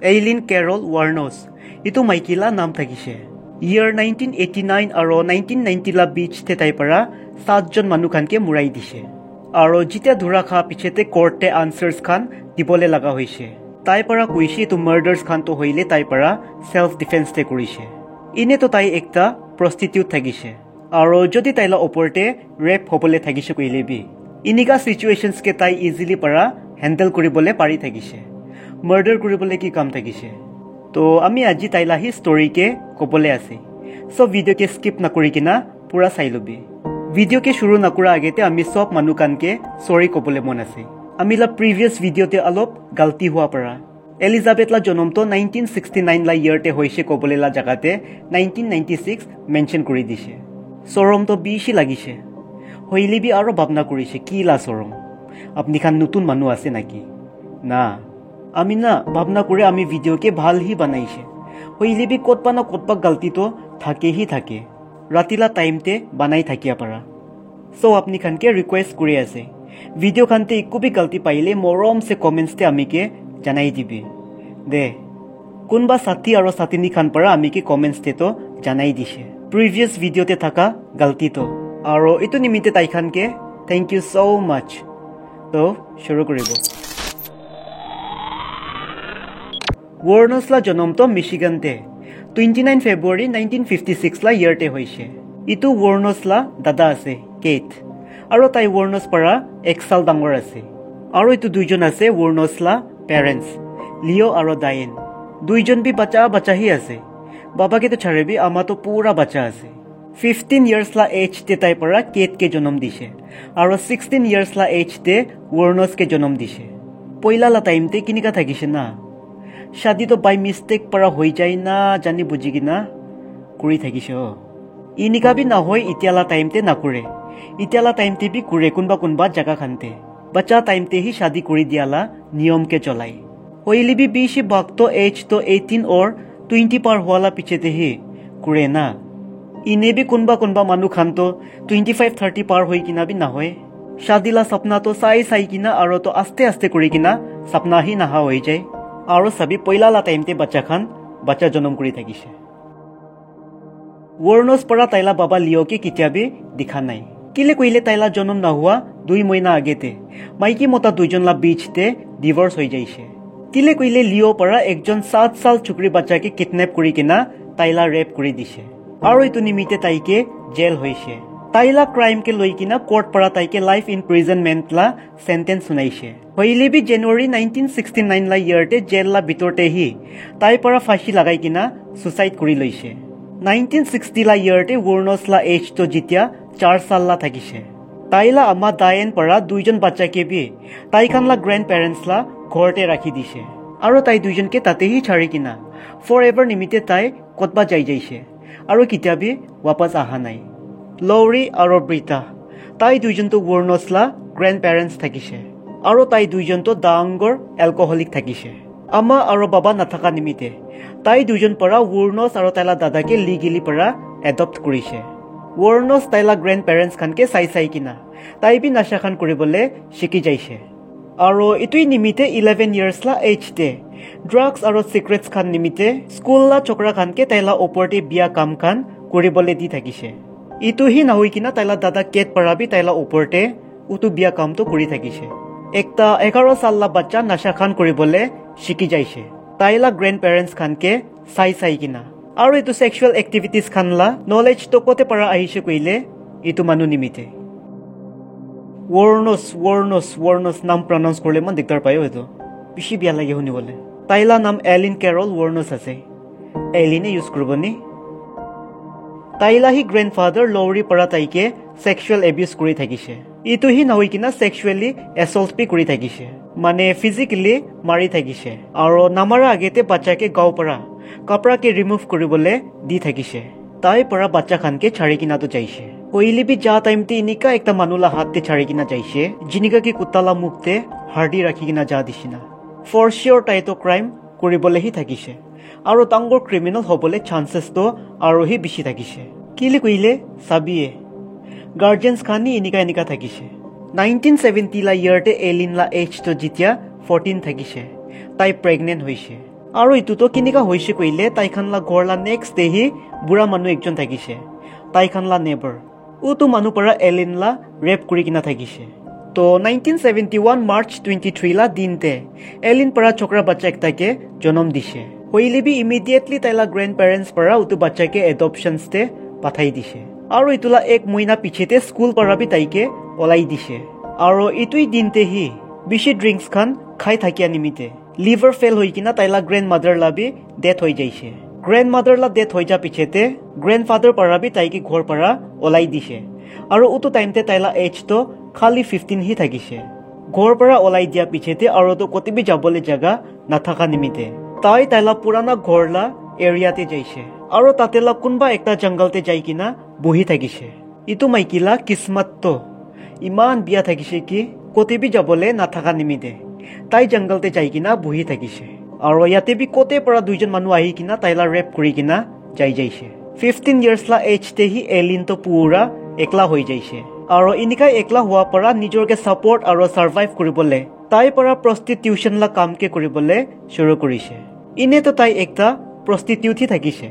Eileen Carol Wuornos itu maikila নাম থাকিছে year 1989 আৰু 1990 লা beach te tai para 7 জন মানুহ খানকে মুৰাই দিছে আৰু যেতিয়া ধৰা খা পিছতে কোৰ্টে আনসাৰ্স খান দিবলে লাগা হৈছে তাই para কৈছে তো মাৰ্ডাৰ্স খান তো হইলে তাই para সেলফ ডিফেন্স তে কৰিছে ইনে তো তাই একটা prostitute থাকিছে আৰু যদি তাইলা ওপৰতে ৰেপ হবলে থাকিছে কইলেবি ইনিকা সিচুৱেশনস কে তাই ইজিলি para হ্যান্ডেল কৰিবলে পাৰি থাকিছে মাৰ্ডাৰ কৰিবলে কি কাম থাকিছে তো আমি আজি তাইলা হি স্টোৰী কে কবলে আছে সো ভিডিও কে স্কিপ না কৰি কিনা পুৰা চাই লবি ভিডিও কে শুৰু না কৰা আগেতে আমি সব মানুহ কানকে সৰি কবলে মন আছে আমি লা প্ৰিভিয়াস ভিডিওতে অলপ গলতি হোৱা পৰা এলিজাবেথ লা জনম তো 1969 লা ইয়াৰতে হৈছে কবলে লা জাগাতে 1996 মেনশন কৰি দিছে সৰম তো বেছি লাগিছে হইলিবি আৰু ভাবনা কৰিছে কি লা সৰম আপনি খান নতুন মানুহ আছে নাকি না আমি না ভাবনা করে আমি ভিডিও কে ভাল হি বানাইছে হইলিবি কতপা না কতপা গলতি তো থাকে হি থাকে রাতিলা টাইমতে বানাই থাকিয়া পারা সো আপনি খানকে রিকোয়েস্ট করে আছে ভিডিও খানতে একো বি গলতি পাইলে মরম সে কমেন্টস তে আমি কে জানাই দিবি দে কোনবা সাথী আৰু সাথীনি খান পারা আমি কে কমেন্টস তে তো জানাই দিছে প্রিভিয়াস ভিডিওতে থাকা গলতি তো আৰু ইটো নিমিতে তাই খানকে থ্যাংক ইউ সো মাচ তো শুৰু কৰিব Wuornos la জনম তো মিশিগানতে 29 ফেব্ৰুৱাৰী 1956 লা ইয়াৰতে হৈছে ইটো Wuornos লা দাদা আছে কেট আৰু তাই Wuornos পৰা 1 সাল ডাঙৰ আছে আৰু ইটো দুইজন আছে Wuornos লা পেৰেন্টস লিও আৰু ডায়েন দুইজন বি বাচ্চা হি আছে বাবাকে তো ছাড়েবি আমা তো পুরা বাচ্চা আছে 15 ইয়ার্স লা এজ তে তাই পৰা কেট কে জন্ম দিছে আৰু 16 ইয়ার্স লা এজ তে Wuornos কে জন্ম দিছে পইলা লা টাইমতে কিনিকা থাকিছে না शादी तो बाय मिस्टेक para হৈ যায় না জানি বুজি কিনা কৰি থাকিছে ইনিকা বি না হয় ইতিয়ালা টাইমতে না কৰে ইতিয়ালা টাইমতে বি কৰে কোনবা জায়গা খানতে বাচ্চা টাইমতে হি शादी কৰি দিয়ালা নিয়ম কে চলাই হইলি বি বেশি ভক্ত এজ তো 18 or 20 পার হওয়ালা পিছেতে হি কৰে না ইনে বি কোনবা মানুহ খানতো 25 30 পার হৈ কিনা বি না হয় শাদিলা সপনা তো চাই কিনা আৰু তো আস্তে কৰি কিনা সপনা হি না হৈ যায় আৰু সবি পইলা লা টাইমতে বাচ্চা জন্ম কৰি থাকিছে Wuornos পৰা তাইলা বাবা লিওকে কিতিয়াবি দেখা নাই কিলে কইলে তাইলা জন্ম না হোৱা 2 মহিনা আগেতে মাইকি মতা দুইজন লা বিচতে ডিভোৰ্স হৈ যাইছে কিলে কইলে লিও পৰা একজন 7 সাল চুকৰি বাচ্চাকে কিডন্যাপ কৰি কিনা তাইলা ৰেপ কৰি দিছে আৰু ইটো নিমিতে তাইকে জেল হৈছে তাইলা ক্ৰাইম के লৈ কিনা কোৰ্ট পৰা তাইকে লাইফ ইনপ্ৰিজনমেন্ট লা সেন্টেন্স সুনাইছে হইলে বি জানুৱাৰী 1969 লা ইয়াৰতে জেল লা ভিতৰতে হি তাই পৰা ফাঁসি লাগাই কিনা সুসাইড কৰি লৈছে 1960 লা ইয়াৰতে Wuornos লা এজ তো জিতিয়া 4 সাল লা থাকিছে তাইলা আমা ডায়েন পৰা দুইজন বাচ্চাকে বি তাইখান লা গ্ৰ্যান্ড পেৰেন্টস লা ঘৰতে ৰাখি দিছে আৰু তাই দুইজনকে তাতে হি ছাৰি কিনা ফৰএভাৰ নিমিতে তাই কতবা যাইছে আৰু কিতাবি वापस আহা নাই লৌৰি আৰু ব্ৰিটা তাই দুইজন তো Wuornos লা গ্ৰ্যান্ড পেৰেন্টস থাকিছে আৰু তাই দুইজন তো ডাঙৰ এলকহলিক থাকিছে আমা আৰু বাবা নাথাকা নিমিতে তাই দুইজন পৰা Wuornos আৰু তাইলা দাদাকে লিগেলি পৰা এডপ্ট কৰিছে Wuornos তাইলা গ্ৰ্যান্ড পেৰেন্টস খানকে চাই কিনা তাই বি নাশা খান কৰিবলে শিকি যাইছে আৰু ইটোই নিমিতে 11 ইয়াৰ্স লা এজ তে ড্ৰাগছ আৰু সিক্ৰেটস খান নিমিতে স্কুল লা চকৰা খানকে তাইলা ওপৰতে বিয়া কাম খান কৰিবলে দি থাকিছে ইটো হি না হৈ কিনা তাইলা দাদা কেট পৰাবি তাইলা ওপৰতে উটো বিয়া কাম তো কৰি থাকিছে একটা 11 সাল লা বাচ্চা নাশা খান কৰিবলে শিকি যাইছে তাইলা গ্ৰ্যান্ড পেৰেন্টস খানকে চাই কিনা আৰু ইটো সেক্সুয়াল এক্টিভিটিজ খান লা নলেজ তো কোতে পৰা আহিছে কইলে ইটো মানুহ নিমিতে Wuornos নাম প্ৰনাউন্স কৰিলে মান দিগদাৰ পায় হয়তো বেছি বিয়া লাগে শুনিবলে তাইলা নাম এলিন কেৰল Wuornos আছে এলিনে ইউজ কৰবনি তাইলা হি গ্ৰ্যান্ডফাদাৰ লৌৰি পৰা তাইকে সেক্সুয়াল এবিউজ কৰি থাকিছে ইটো হি না হৈ কিনা সেক্সুয়ালি এসল্ট পি কৰি থাকিছে মানে ফিজিক্যালি মাৰি থাকিছে আৰু নামাৰা আগেতে বাচ্চাকে গাঁও পৰা কাপড়াকে ৰিমুভ কৰিবলে দি থাকিছে তাই পৰা বাচ্চা খানকে ছাৰি কিনা তো যাইছে কইলি বি যা টাইমতে ইনিকা একটা মানুলা হাততে ছাৰি কিনা যাইছে জিনিকা কি কুতালা মুখতে হাৰ্ডি ৰাখি কিনা যা দিছিনা ফৰ শিওৰ তাই তো ক্ৰাইম কৰিবলে হি থাকিছে আৰু ডাঙৰ ক্ৰিমিনেল হবলে চান্সেস তো আৰু হি বেছি থাকিছে কিলে কইলে সাবিয়ে গাৰ্জিয়ানস খানি এনিকা থাকিছে 1970 লা ইয়াৰতে এলিন লা এজ তো জিতিয়া 14 থাকিছে তাই প্ৰেগনেন্ট হৈছে আৰু ইটোতো কিনিকা হৈছে কইলে তাইখানলা ঘৰলা নেক্সট ডে হি বুঢ়া মানুহ একজন থাকিছে তাইখানলা নেবাৰ উটো মানুহ পৰা এলিনলা ৰেপ কৰি কিনা থাকিছে তো 1971 মাৰ্চ 23 লা দিনতে এলিন পৰা চকৰা বাচ্চা একটাকে জন্ম দিছে হইলেবি ইমিডিয়েটলি তাইলা গ্ৰেণ্ড পেৰেণ্টছ পৰা উটো বাচ্চাকে এডপশনস তে পাঠাই দিছে আৰু ইতুলা এক মহিনা পিছতে স্কুল পৰা বি তাইকে ওলাই দিছে আৰু ইতুই দিনতে হি বেছি ড্ৰিংকস খান খাই থাকিয়া নিমিতে লিভাৰ ফেল হৈ কিনা তাইলা গ্ৰেণ্ড মাদাৰ লাবি ডেথ হৈ যাইছে গ্ৰেণ্ড মাদাৰ লা ডেথ হৈ যা পিছতে গ্ৰেণ্ড ফাদাৰ পৰা বি তাইকে ঘৰ পৰা ওলাই দিছে আৰু উটো টাইমতে তাইলা এজ তো খালি 15 হি থাকিছে ঘৰ পৰা ওলাই দিয়া পিছতে আৰু তো কতিবি যাবলে জাগা নাথাকা নিমিতে তাইলা পুৰানা ঘৰলা এৰিয়াতে যাইছে আৰু তাতেলা কোনবা একটা জংগলতে যাই কিনা বহি থাকিছে ইটো মাইকিলা কিসমত তো ইমান বিয়া থাকিছে কি কতিবি যাবলে নাথাকা নিমিতে তাই জংগলতে যাই কিনা বহি থাকিছে আৰু ইয়াতে বি কোতে পৰা দুইজন মানুহ আহি কিনা তাইলা ৰেপ কৰি কিনা যাইছে 15 ইয়াৰ্স লা এজ তে হি এলিন তো পুৰা একলা হৈ যাইছে আৰু ইনিকা একলা হোৱা পৰা নিজৰকে সাপোৰ্ট আৰু সাৰ্ভাইভ কৰিবলে তাই পৰা প্ৰস্টিটিউশন লা কামকে কৰিবলে শুৰু কৰিছে ইনে তো তাই একটা প্ৰস্টিটিউট হি থাকিছে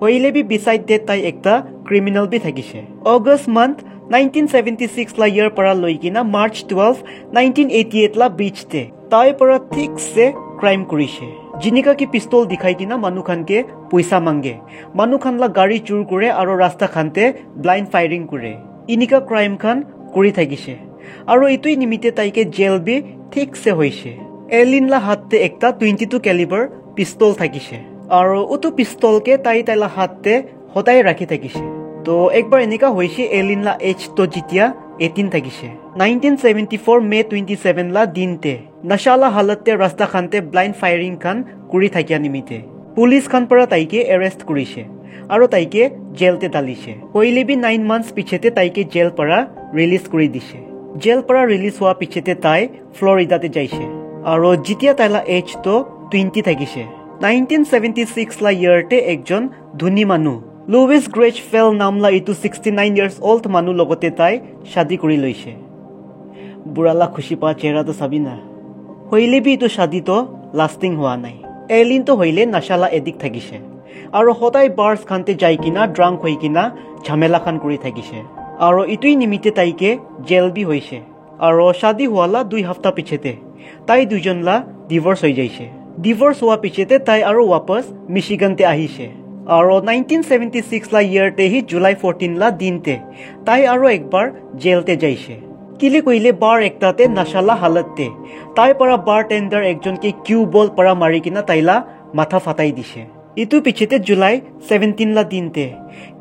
হইলে বি বিসাইড ডেট তাই একটা ক্ৰিমিনাল বি থাকিছে অগষ্ট মান্থ 1976 লা ইয়াৰ পৰা লৈ কিনা মাৰ্চ 12 1988 লা বিচতে তাই পৰা ঠিকছে ক্ৰাইম কৰিছে জিনিকা কি পিস্তল দিখাই কিনা মানুহ খানকে পইচা মাংগে মানুহ খানলা গাড়ী চুৰ কৰে আৰু ৰাস্তা খানতে ব্লাইণ্ড ফায়াৰিং কৰে ইনিকা ক্ৰাইম খান কৰি থাকিছে আৰু ইটোই নিমিতে তাইকে জেল বি ঠিকছে হৈছে এলিনলা হাতে একটা 22 ক্যালিবাৰ পিস্তল থাকিছে আৰু উটো পিস্তলকে তাইলা হাতে হতাই ৰাখি থাকিছে তো একবাৰ এনেকা হৈছে এলিনলা এজ তো যেতিয়া 18 থাকিছে 1974 মে 27 লা দিনতে নশালা হালতে ৰাস্তা খানতে ব্লাইণ্ড ফায়াৰিং খান কৰি থাকিয়া নিমিতে পুলিচ খান পৰা তাইকে এৰেষ্ট কৰিছে আৰু তাইকে জেলতে ডালিছে হইলেবি 9 মান্থস পিছতে তাইকে জেল পৰা ৰিলিজ কৰি দিছে জেল পৰা ৰিলিজ হোৱা পিছতে তাই ফ্লোৰিডাতে যাইছে আৰু যেতিয়া তাইলা এজ তো 20 থাকিছে 1976 লা ইয়াৰতে একজন ধনী মানুহ লুইস গ্ৰেচফেল নামলা ইটো 69 ইয়াৰ্স ওল্ড মানুহ লগতে তাই শাদি কৰি লৈছে বুঢ়ালা খুশি পা চেহাৰা তো চাবি না হইলেবি ইটো শাদি তো লাষ্টিং হোৱা নাই এলিন তো হইলে নশালা এডিক থাকিছে আৰু হতাই বাৰ্স খানতে যাই কিনা ড্ৰাংক হৈ কিনা ঝামেলা খান কৰি থাকিছে আৰু ইটোই নিমিতে তাইকে জেল বি হৈছে আৰু শাদি হোৱালা 2 হপ্তাহ পিছতে তাই দুজনলা ডিভোৰ্স হৈ যাইছে ডিভোৰ্স হোৱা পিছতে তাই আৰু वापस মিচিগানতে আহিছে আৰু 1976 লা ইয়াৰতে হি জুলাই 14 লা দিনতে তাই আৰু একবাৰ জেলতে যাইছে কিলে কইলে বাৰ একটাতে নশালা হালতে তাই পৰা বাৰটেন্ডাৰ একজনকে কিউ বল পৰা মাৰি কিনা তাইলা মাথা ফাটাই দিছে ইটো পিছতে জুলাই 17 লা দিনতে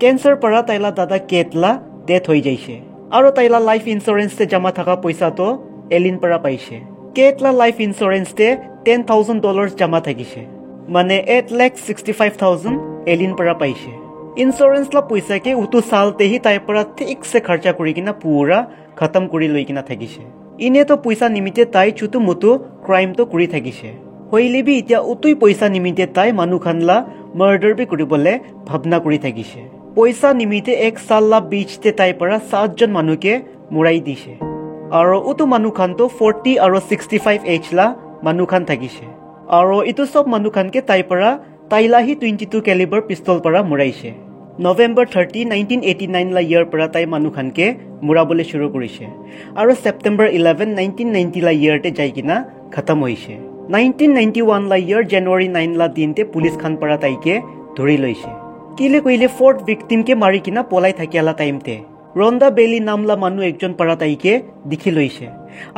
কেন্সাৰ পৰা তাইলা দাদা কেটলা ডেথ হৈ যাইছে আৰু তাইলা লাইফ ইন্স্যুৰেন্স তে জমা থকা পইচা তো এলিন পৰা পাইছে কেটলা লাইফ ইন্স্যুৰেন্স তে $10,000 জমা থাকিছে মানে 8,65,000 এলিন পৰা পাইছে ইন্স্যুৰেন্স লা পইচা কে উটো সালতে হি তাই পৰা ঠিকছে খৰচা কৰি কিনা পুৰা খতম কৰি লৈ কিনা থাকিছে ইনে তো পইচা নিমিতে তাই চুটু মুটু ক্ৰাইম তো কৰি থাকিছে হইলেবি এতিয়া উতুই পইচা নিমিতে তাই মানুহ খানলা মাৰ্ডাৰ বি কৰিবলে ভাবনা কৰি থাকিছে পইচা নিমিতে এক সাললা বিচতে তাই পৰা 7 জন মানুহকে মুৰাই দিছে আৰু উটো মানুহ খান তো 40 আৰু 65 এজ লা মানুহ খান থাকিছে আৰু ইটো সব মানুহ খানকে তাই পৰা তাইলাহি 22 ক্যালিবাৰ পিস্তল পৰা মুৰাইছে নৱেম্বৰ 30 1989 লা ইয়াৰ পৰা তাই মানুহ খানকে মুৰাবলে শুৰু কৰিছে আৰু সেপ্টেম্বৰ 11 1990 লা ইয়াৰতে যাই কিনা খতম হৈছে 1991 লা ইয়াৰ জানুৱাৰী 9 লা দিনতে পুলিচ খান পৰা তাইকে ধৰি লৈছে কিলে কইলে ফোৰ্থ ভিকটিম কে মাৰি কিনা পলাই থাকিয়ালা টাইমতে ৰন্দা বেলি নামলা মানুহ একজন পৰা তাইকে দেখি লৈছে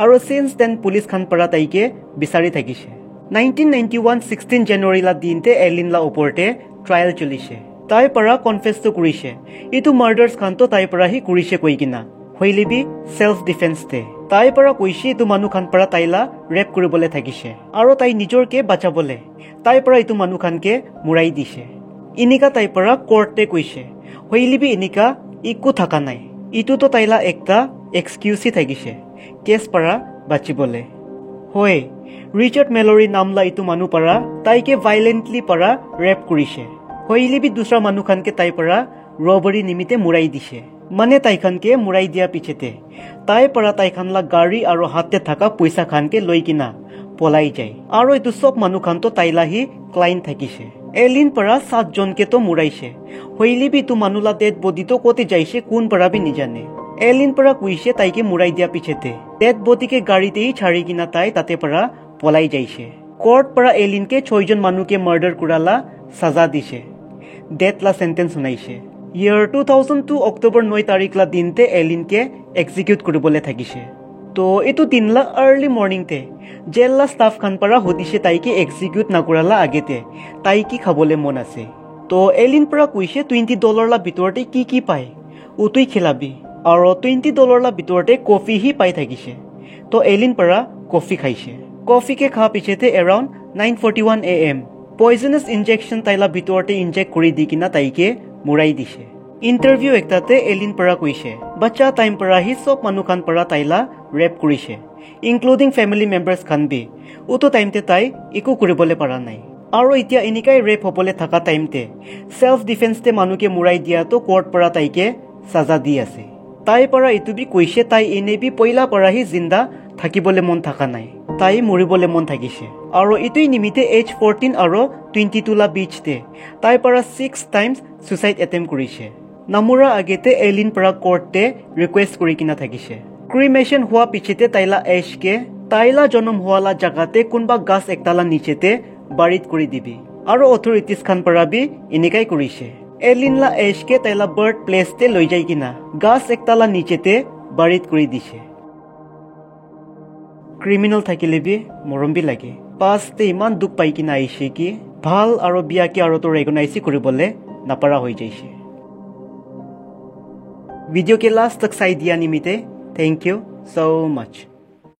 আৰু সিন্স দেন পুলিচ খান পৰা তাইকে বিচাৰি থাকিছে 1991 16 জানুৱাৰী লা দিনতে এলিন লা ওপৰতে ট্ৰায়াল চলিছে তাই পৰা কনফেস তো কৰিছে ইটো মাৰ্ডাৰ্স খান তো তাই পৰা হি কৰিছে কৈ কিনা হইলেবি সেলফ ডিফেন্স তে তাই পৰা কৈছে ইটো মানুহ খান পৰা তাইলা ৰেপ কৰিবলে থাকিছে আৰু তাই নিজৰকে বাচাবলে তাই পৰা ইটো মানুহ খানকে মুৰাই দিছে ইনিকা তাই পৰা কোৰ্টে কৈছে হইলেবি ইনিকা ইকো থাকা নাই ইটো তো তাইলা একটা এক্সকিউজ থাকিছে কেস পৰা বাচিবলে হয় ৰিচাৰ্ড মেলৰি নামলা ইটো মানুহ পৰা তাইকে ভাইলেন্টলি পৰা ৰেপ কৰিছে হইলেবি দুসৰা মানুহ খানকে তাই পৰা ৰবাৰী নিমিতে মুৰাই দিছে মানে তাইখানকে মুৰাই দিয়া পিছতে তাই পৰা তাইখানলা গাড়ী আৰু হাতে থাকা পইচা খানকে লৈ কিনা পলাই যায় আৰু এইটো সব মানুহ খান তো তাইলাহি ক্লাইন্ট থাকিছে এলিন পৰা 7 জনকে তো মুৰাইছে হইলি বি তো মানুলা ডেড বডি তো কোতে যাইছে কোন পৰা বি নিজানে এলিন পৰা কুইছে তাইকে মুৰাই দিয়া পিছতে ডেড বডিকে গাড়ীতেই ছাড়ি কিনা তাই তাতে পৰা পলাই যাইছে কোৰ্ট পৰা এলিনকে 6 জন মানুহকে মাৰ্ডাৰ কৰালা সাজা দিছে ডেথ লা সেন্টেন্স শুনাইছে ইয়াৰ 2002 অক্টোবৰ 9 তাৰিখলা দিনতে এলিনকে এক্সিকিউট কৰিবলৈ থাকিছে তো এইটো দিনলা আৰ্লি মৰ্নিংতে জেললা ষ্টাফ খান পৰা হদিছে তাইকে এক্সিকিউট নকৰালা আগেতে তাই কি খাবলৈ মন আছে তো এলিন পৰা কৈছে $20 লা ভিতৰতে কি পায় উতুই খেলাবি আৰু $20 লা ভিতৰতে কফি হি পাই থাকিছে তো এলিন পৰা কফি খাইছে কফি কে খা পিছতে এৰাউণ্ড 9:41 AM পয়জনাস ইনজেকশন তাইলা ভিতৰতে ইনজেক্ট কৰি দি কিনা তাইকে মুৰাই দিছে ইন্টাৰভিউ একটাতে এলিন পৰা কৈছে বাচ্চা টাইম পৰা হি সব মানুহ খান পৰা তাইলা ৰেপ কৰিছে ইনক্লুডিং ফ্যামিলি মেম্বাৰ্স খান বি উতো টাইমতে তাই একো কৰিবলৈ পৰা নাই আৰু এতিয়া এনিকাই ৰেপ হ'বলৈ থকা টাইমতে সেলফ ডিফেন্সতে মানুহকে মুৰাই দিয়া তো কোৰ্ট পৰা তাইকে সাজা দি আছে তাই পৰা ইটো বি কৈছে তাই এনে বি পইলা পৰা হি জিন্দা থাকিবলৈ মন থকা নাই তাই মৰিবলৈ মন থাকিছে আৰু ইটোই নিমিতে এজ 14 আৰু 22 লা বিচতে তাই পৰা 6 টাইমছ সুইসাইড এটেম্প কৰিছে নামুৰা আগেতে এলিন পৰা কোৰ্টে ৰিকুৱেষ্ট কৰি কিনা থাকিছে ক্ৰিমেশন হোৱা পিছতে তাইলা এশকে তাইলা জনম হোৱালা জাগাতে কোনবা গাছ একটালা নিচেতে বাৰিত কৰি দিবি আৰু অথৰিটিজ খান পৰা বি এনেকাই কৰিছে এলিন লা এশকে তাইলা বাৰ্ড প্লেসতে লৈ যাই কিনা গাছ একটালা নিচেতে বাৰিত কৰি দিছে ক্ৰিমিনাল থাকিলে বি মৰম বি লাগে পাছতে ইমান দুখ পাই কিনা আহিছে কি ভাল আৰু বিয়াকে আৰু তো ৰেকগনাইজ কৰিবলৈ নাপাৰা হৈ যাইছে वीडियो के लास्ट तक साई दिया निमित्ते थैंक यू सो मच